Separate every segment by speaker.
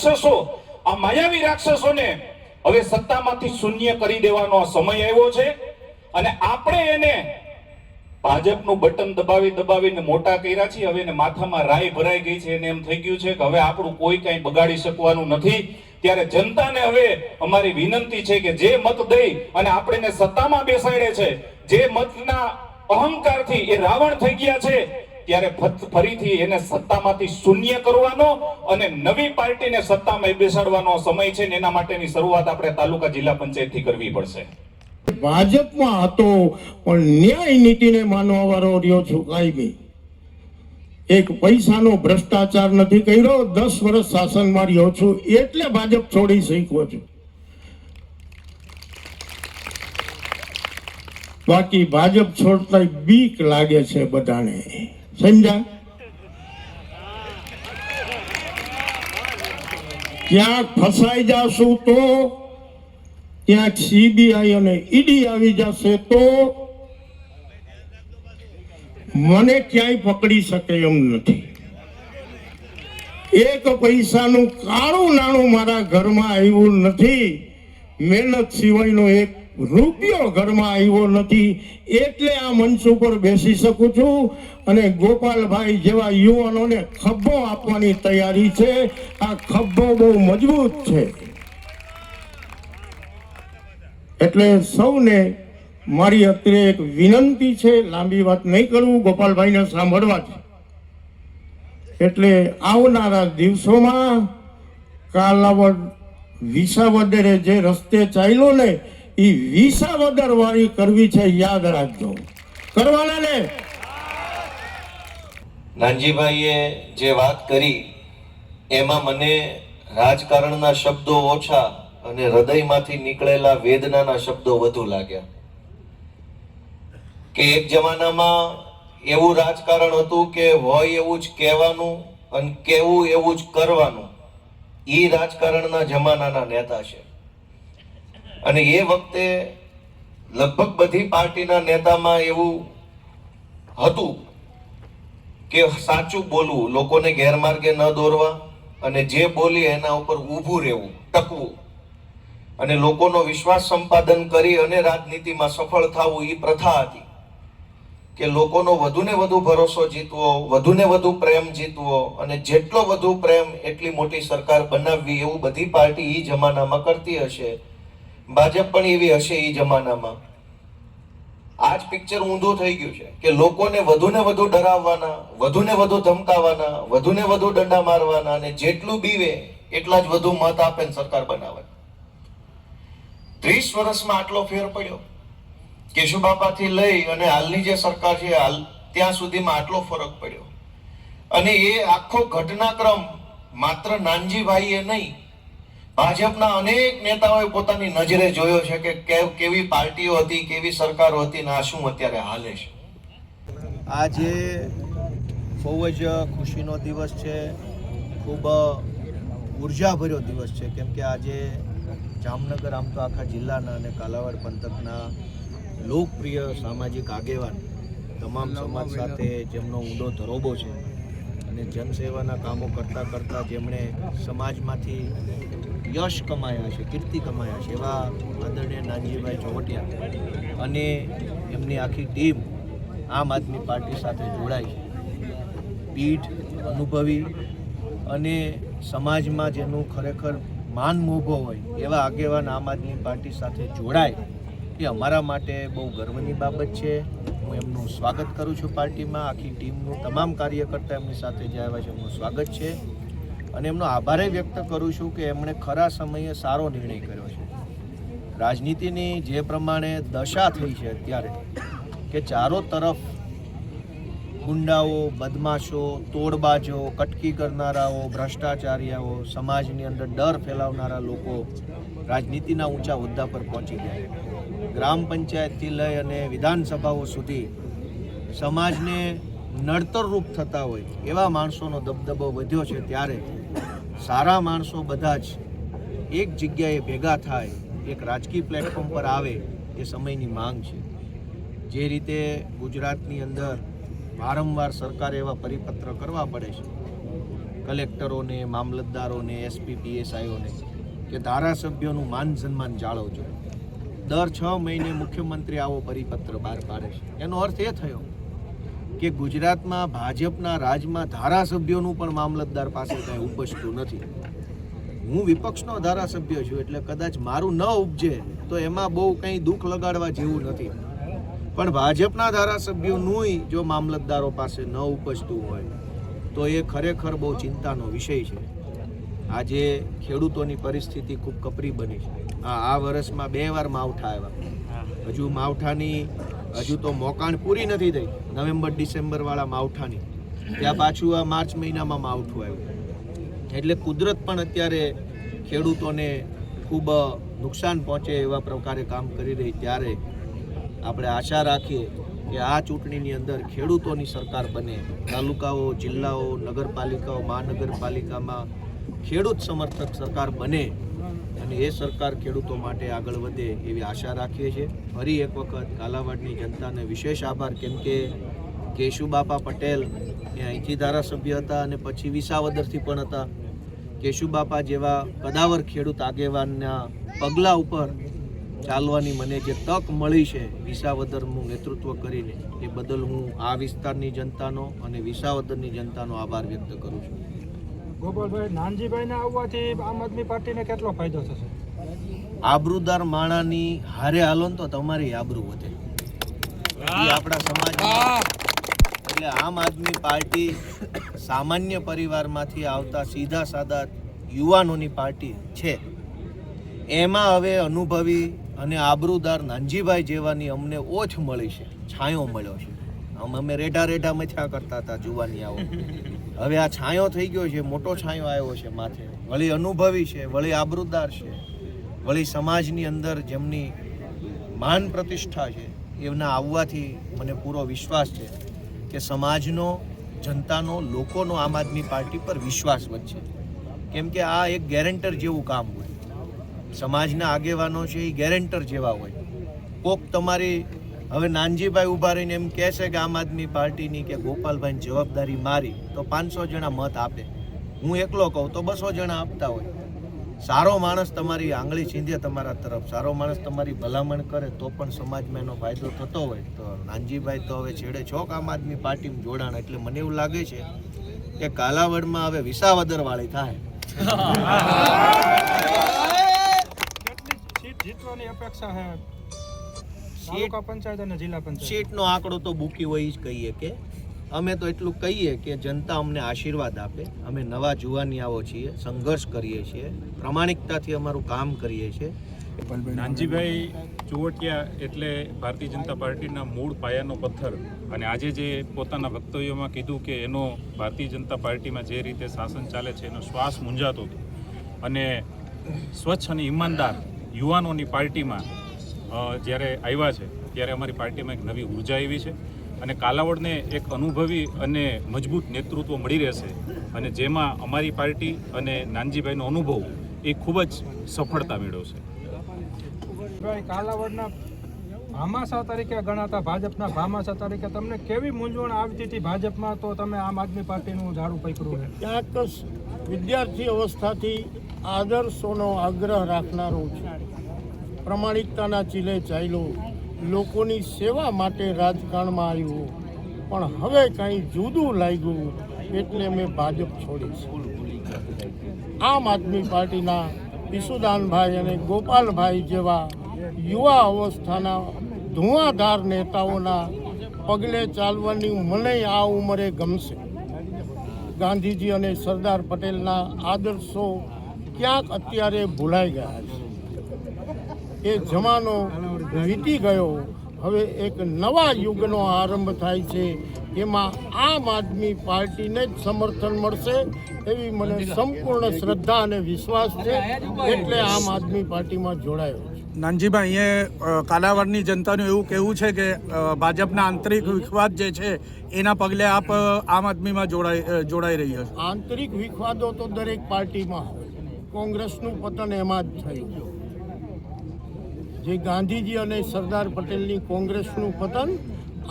Speaker 1: રાક્ષસો, આ માયાવી રાક્ષસોને હવે સત્તામાંથી શૂન્ય કરી દેવાનો સમય આવ્યો છે અને આપણે એને ભાજપનું બટન દબાવીને મોટા કર્યા છે. હવે એને માથામાં રાઈ ભરાઈ ગઈ છે, એને એમ થઈ ગયું છે કે હવે આપણું કોઈ કઈ બગાડી શકવાનું નથી. ત્યારે જનતાને હવે અમારી વિનંતી છે કે જે મત દઈ અને આપણે સત્તામાં બેસાડે છે, જે મતના અહંકારથી એ રાવણ થઈ ગયા છે, ત્યારે ફરીથી એને સત્તામાંથી શૂન્ય કરવાનો અને નવી પાર્ટીને સત્તામાં બેસાડવાનો સમય છે ને એના માટેની શરૂઆત આપણે તાલુકા જિલ્લા પંચાયતથી કરવી પડશે.
Speaker 2: ભાજપમાં હતો પણ ન્યાય નીતિને માનવા વાળો રહ્યો છું. કાયમી એક પૈસાનો ભ્રષ્ટાચાર નથી કર્યો. 10 વર્ષ શાસનમાં રહ્યો છું એટલે ભાજપ છોડી શક્યો છું. બાકી ભાજપ છોડતા બીક લાગે છે બધાને. સમજ્યા? ક્યાંક ફસાઈ જાશું તો, ક્યાંક સીબીઆઈ અને ઈડી આવી જશે તો મને ક્યાંય પકડી શકે એમ નથી. એક પૈસાનું કાળું નાણું મારા ઘરમાં આવ્યું નથી. મહેનત સિવાયનો એક રૂપિયો ઘરમાં આવ્યો નથી. એટલે આ મંચ ઉપર બેસી શકું છું અને ગોપાલભાઈ જેવા યુવાનોને ખભો આપવાની તૈયારી છે. આ ખભો બહુ મજબૂત છે. એટલે સૌને મારી અત્યારે એક વિનંતી છે, લાંબી વાત નહીં કરું, ગોપાલભાઈને સાંભળવા છે. એટલે આવનારા દિવસોમાં કાલાવડ વિસાવદરે જે રસ્તે ચાલ્યો ને એ વિસાવદર વાળી કરવી છે. યાદ રાખજો. કરવાના ને.
Speaker 3: નાનજીભાઈએ જે વાત કરી એમાં મને રાજકારણના શબ્દો ઓછા અને હૃદયમાંથી નીકળેલા વેદનાના શબ્દો વધુ લાગ્યા. કે એક જમાનામાં એવું રાજકારણ હતું કે હોય એવું જ કહેવાનું અને કેવું એવું જ કરવાનું. એ રાજકારણના જમાનાના નેતા છે. અને એ વખતે લગભગ બધી પાર્ટીના નેતામાં એવું હતું કે સાચું બોલવું, લોકોને ગેરમાર્ગે ન દોરવા અને જે બોલી એના ઉપર ઊભું રહેવું, ટકવું અને લોકોનો વિશ્વાસ સંપાદન કરી અને રાજનીતિમાં સફળ થવું એ પ્રથા હતી. કે લોકોનો વધુને વધુ ભરોસો જીતવો, વધુને વધુ પ્રેમ જીતવો અને જેટલો વધુ પ્રેમ એટલી મોટી સરકાર બનાવવી, એવું બધી પાર્ટી એ જમાનામાં કરતી હશે. ભાજપ પણ એવી હશે એ જમાનામાં. આજ પિક્ચર ઊંધું થઈ ગયું છે કે લોકોને વધુને વધુ ડરાવવાના, વધુને વધુ ધમકાવાના, વધુને વધુ દંડા મારવાના અને જેટલું બીવે એટલા જ વધુ મત આપે સરકાર બનાવે. 30 વર્ષમાં આટલો ફેર પડ્યો. કેશુબાપાથી લઈ અને હાલની જે સરકાર છે ત્યાં સુધીમાં આટલો ફરક પડ્યો. અને એ આખો ઘટનાક્રમ માત્ર નાનજીભાઈએ નહીં, ભાજપના અનેક નેતાઓએ પોતાની નજરે જોયો છે કે કેવી પાર્ટીઓ હતી, કેવી સરકારો હતી ને આ શું અત્યારે હાલે છે.
Speaker 4: આજે બહુ જ ખુશીનો દિવસ છે, ખૂબ ઉર્જાભર્યો દિવસ છે. કેમ કે આજે જામનગર આમ તો આખા જિલ્લાના અને કાલાવાડ પંથકના લોકપ્રિય સામાજિક આગેવાન, તમામ સમાજ સાથે જેમનો ઊંડો ધરોબો છે અને જનસેવાના કામો કરતાં કરતાં જેમણે સમાજમાંથી યશ કમાયા છે, કીર્તિ કમાયા છે, એવા આદરણીય નાનજીભાઈ ચોવટિયા અને એમની આખી ટીમ આમ આદમી પાર્ટી સાથે જોડાઈ છે. પીઠ અનુભવી અને સમાજમાં જેનું ખરેખર માન મોભો હોય એવા આગેવાન આમ આદમી પાર્ટી સાથે જોડાય એ અમારા માટે બહુ ગર્વની બાબત છે. હું એમનું સ્વાગત કરું છું પાર્ટીમાં. આખી ટીમનું તમામ કાર્યકર્તા એમની સાથે જે આવ્યા છે એમનું સ્વાગત છે અને એમનો આભાર વ્યક્ત કરું છું કે એમણે ખરા સમયે સારો નિર્ણય કર્યો છે. રાજનીતિની જે પ્રમાણે દશા થઈ છે અત્યારે કે ચારો તરફ ગુંડાઓ, બદમાશો, તોડબાજો, કટકી કરનારાઓ, ભ્રષ્ટાચારીઓ, સમાજની અંદર ડર ફેલાવનારા લોકો રાજનીતિના ઊંચા હોદ્દા પર પહોંચી ગયા. ગ્રામ પંચાયતથી લઈ અને વિધાનસભાઓ સુધી સમાજને નડતરરૂપ થતા હોય એવા માણસોનો દબદબો વધ્યો છે. ત્યારે સારા માણસો બધા જ એક જગ્યાએ ભેગા થાય, એક રાજકીય પ્લેટફોર્મ પર આવે એ સમયની માંગ છે. જે રીતે ગુજરાતની અંદર વારંવાર સરકારે એવા પરિપત્ર કરવા પડે છે, કલેક્ટરોને, મામલતદારોને, એસપી, પીએસઆઈઓને કે ધારાસભ્યોનું માન સન્માન જાળવજો. દર 6 મહિને મુખ્યમંત્રી આવો પરિપત્ર બહાર પાડે છે. એનો અર્થ એ થયો કે ગુજરાતમાં ભાજપના રાજમાં ધારાસભ્યોનું પણ મામલતદાર પાસે કંઈ ઉપજતું નથી. હું વિપક્ષનો ધારાસભ્ય છું એટલે કદાચ મારું ન ઉપજે તો એમાં બહુ કંઈ દુઃખ લગાડવા જેવું નથી, પણ ભાજપના ધારાસભ્યોનું જો મામલતદારો પાસે ન ઉપજતું હોય તો એ ખરેખર બહુ ચિંતાનો વિષય છે. આજે ખેડૂતોની પરિસ્થિતિ ખૂબ કપરી બની છે. આ વર્ષમાં 2 વાર માવઠા આવ્યા. હજુ તો મોકાણ પૂરી નથી થઈ નવેમ્બર ડિસેમ્બર વાળા માવઠાની. ત્યાં પાછું આ માર્ચ મહિનામાં માવઠું આવ્યું. એટલે કુદરત પણ અત્યારે ખેડૂતોને ખૂબ નુકસાન પહોંચે એવા પ્રકારે કામ કરી રહી. ત્યારે આપણે આશા રાખીએ કે આ ચૂંટણીની અંદર ખેડૂતોની સરકાર બને. તાલુકાઓ, જિલ્લાઓ, નગરપાલિકાઓ, મહાનગરપાલિકામાં ખેડૂત સમર્થક સરકાર બને અને એ સરકાર ખેડૂતો માટે આગળ વધે એવી આશા રાખીએ છીએ. ફરી એક વખત કાલાવાડની જનતાને વિશેષ આભાર, કેમ કે કેશુબાપા પટેલ એ અહીંથી ધારાસભ્ય હતા અને પછી વિસાવદરથી પણ હતા. કેશુબાપા જેવા કદાવર ખેડૂત આગેવાનના પગલા ઉપર ચાલવાની મને જે તક મળી છે વિસાવદરનું નેતૃત્વ કરીને, એ બદલ હું આ વિસ્તારની જનતાનો અને વિસાવદરની જનતાનો આભાર વ્યક્ત કરું છું.
Speaker 5: ગોપાલભાઈ, નાનજીભાઈને આવવાથી આમ આદમી પાર્ટીને કેટલો ફાયદો થશે?
Speaker 4: આબરૂદાર માણાની હારે હાલો ને તો તમારી આબરૂ વધે. એ આપણા સમાજમાં એટલે આમ આદમી પાર્ટી સામાન્ય પરિવારમાંથી આવતા સીધા સાદા યુવાનોની પાર્ટી છે. એમાં હવે અનુભવી અને આબરૂદાર નાનજીભાઈ જેવાની અમને ઓછ મળી છે, છાંયો મળ્યો છે. અમે રેઢા મથ્યા કરતા હતા જુવાની આવો, હવે આ છાંયો થઈ ગયો છે, મોટો છાંયો આવ્યો છે માથે. વળી અનુભવી છે, વળી આબરૂદાર છે, વળી સમાજની અંદર જેમની માન પ્રતિષ્ઠા છે, એમના આવવાથી મને પૂરો વિશ્વાસ છે કે સમાજનો, જનતાનો, લોકોનો આમ આદમી પાર્ટી પર વિશ્વાસ વધશે. કેમ કે આ એક ગેરેન્ટર જેવું કામ હોય. સમાજના આગેવાનો છે એ ગેરેન્ટર જેવા હોય. કોક તમારી હવે નાનજીભાઈ ઊભા રહીને એમ કહેશે કે આમ આદમી પાર્ટીની કે ગોપાલભાઈની જવાબદારી મારી, તો 500 જણા મત આપે. હું એકલો કહું તો 200 જણા આપતા હોય. સારો માણસ તમારી આંગળી ચીંધે તમારા તરફ, સારો માણસ તમારી ભલામણ કરે તો પણ સમાજમાં એનો ફાયદો થતો હોય. તો નાનજીભાઈ તો હવે છેડે છોક આમ આદમી પાર્ટીમાં જોડાણ. એટલે મને એવું લાગે છે કે કાલાવડમાં હવે વિસાવદર વાળી થાય.
Speaker 5: જીતવાની અપેક્ષા છે તાલુકા પંચાયત અને જિલ્લા પંચાયત?
Speaker 4: સીટનો આંકડો તો બુકી હોય જ કહીએ કે અમે તો એટલું કહીએ કે જનતા અમને આશીર્વાદ આપે. અમે નવા જુવાનિયાઓ છીએ, સંઘર્ષ કરીએ છીએ, પ્રામાણિકતાથી અમારું કામ કરીએ છીએ.
Speaker 6: નાનજીભાઈ ચુવટિયા એટલે ભારતીય જનતા પાર્ટીના મૂળ પાયાનો પથ્થર, અને આજે જે પોતાના વક્તવ્યોમાં કીધું કે એનો ભારતીય જનતા પાર્ટીમાં જે રીતે શાસન ચાલે છે એનો શ્વાસ મૂંઝાતો હતો, અને સ્વચ્છ અને ઈમાનદાર યુવાનોની પાર્ટીમાં જ્યારે આવ્યા છે ત્યારે અમારી પાર્ટીમાં એક નવી ઉર્જા આવી છે અને કાલાવડને એક અનુભવી અને મજબૂત નેતૃત્વ મળી રહેશે, અને જેમાં અમારી પાર્ટી અને નાનજીભાઈનો અનુભવ એ ખૂબ જ સફળતા મેળવશે.
Speaker 5: ભાઈ, કાલાવડના ભામાસા તરીકે ગણાતા ભાજપના ભામાસા તરીકે તમને કેવી મૂંઝવણ આવતી હતી ભાજપમાં, તો તમે આમ આદમી પાર્ટીનું ઝાડું પકડ્યું?
Speaker 2: ક્યાંક વિદ્યાર્થી અવસ્થાથી આદર્શોનો આગ્રહ રાખનારો છે, પ્રમાણિકતાના ચીલે ચાલ્યો, લોકોની સેવા માટે રાજકારણમાં આવ્યો, પણ હવે કંઈ જુદું લાગ્યું એટલે મેં ભાજપ છોડી છે. આમ આદમી પાર્ટીના ઈસુદાનભાઈ અને ગોપાલભાઈ જેવા યુવા અવસ્થાના ધુઆધાર નેતાઓના પગલે ચાલવાની મને આ ઉંમરે ગમશે. ગાંધીજી અને સરદાર પટેલના આદર્શો ક્યાંક અત્યારે ભૂલાઈ ગયા છે. એ જમાનો વીતી ગયો. હવે એક નવા યુગનો આરંભ થાય છે. એમાં આમ આદમી પાર્ટીને જ સમર્થન મળશે એવી મને સંપૂર્ણ શ્રદ્ધા અને વિશ્વાસ છે. એટલે આમ આદમી પાર્ટીમાં જોડાયો છે.
Speaker 7: નાનજીભાઈ, અહીંયા કાલાવડની જનતાનું એવું કહેવું છે કે ભાજપના આંતરિક વિખવાદ જે છે એના પગલે આપ આમ આદમીમાં જોડાઈ રહ્યા છો.
Speaker 2: આંતરિક વિખવાદો તો દરેક પાર્ટીમાં હોય. કોંગ્રેસનું પતન એમાં જ થયું. જે ગાંધીજી અને સરદાર પટેલની કોંગ્રેસનું પતન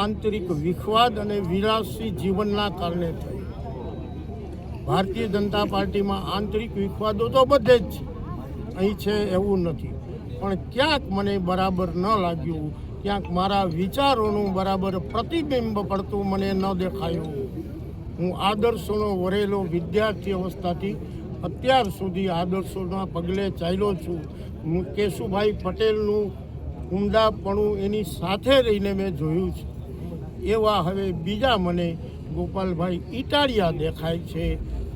Speaker 2: આંતરિક વિખવાદ અને વિલાસી જીવનના કારણે થયું. ભારતીય જનતા પાર્ટીમાં આંતરિક વિખવાદો તો બધે જ છે, અહીં છે એવું નથી, પણ ક્યાંક મને બરાબર ન લાગ્યું, ક્યાંક મારા વિચારોનું બરાબર પ્રતિબિંબ પડતું મને ન દેખાયું. હું આદર્શોનો વરેલો વિદ્યાર્થી અવસ્થાથી અત્યાર સુધી આદર્શોના પગલે ચાલ્યો છું. હું કેશુભાઈ પટેલનું ઊંડાપણું એની સાથે રહીને મેં જોયું છે. એવા હવે બીજા મને ગોપાલભાઈ ઇટાલિયા દેખાય છે,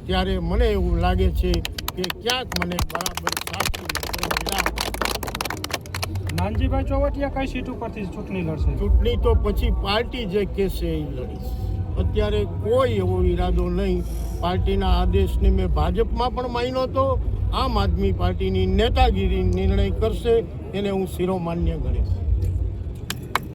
Speaker 2: ત્યારે મને એવું લાગે છે કે ક્યાંક મને બરાબર સાચું મિત્ર મળ્યા.
Speaker 5: નાનજીભાઈ ચોવટિયા કઈ સીટ ઉપરથી ચૂંટણી લડશે?
Speaker 2: ચૂંટણી તો પછી પાર્ટી જે કહેશે એ લડીશ. અત્યારે કોઈ એવો ઈરાદો નહીં. પાર્ટીના આદેશને મેં ભાજપમાં પણ માન્યો હતો. આમ આદમી પાર્ટીની નેતાગીરી નિર્ણય કરશે એને હું શિરોમાન્ય ગણીશ.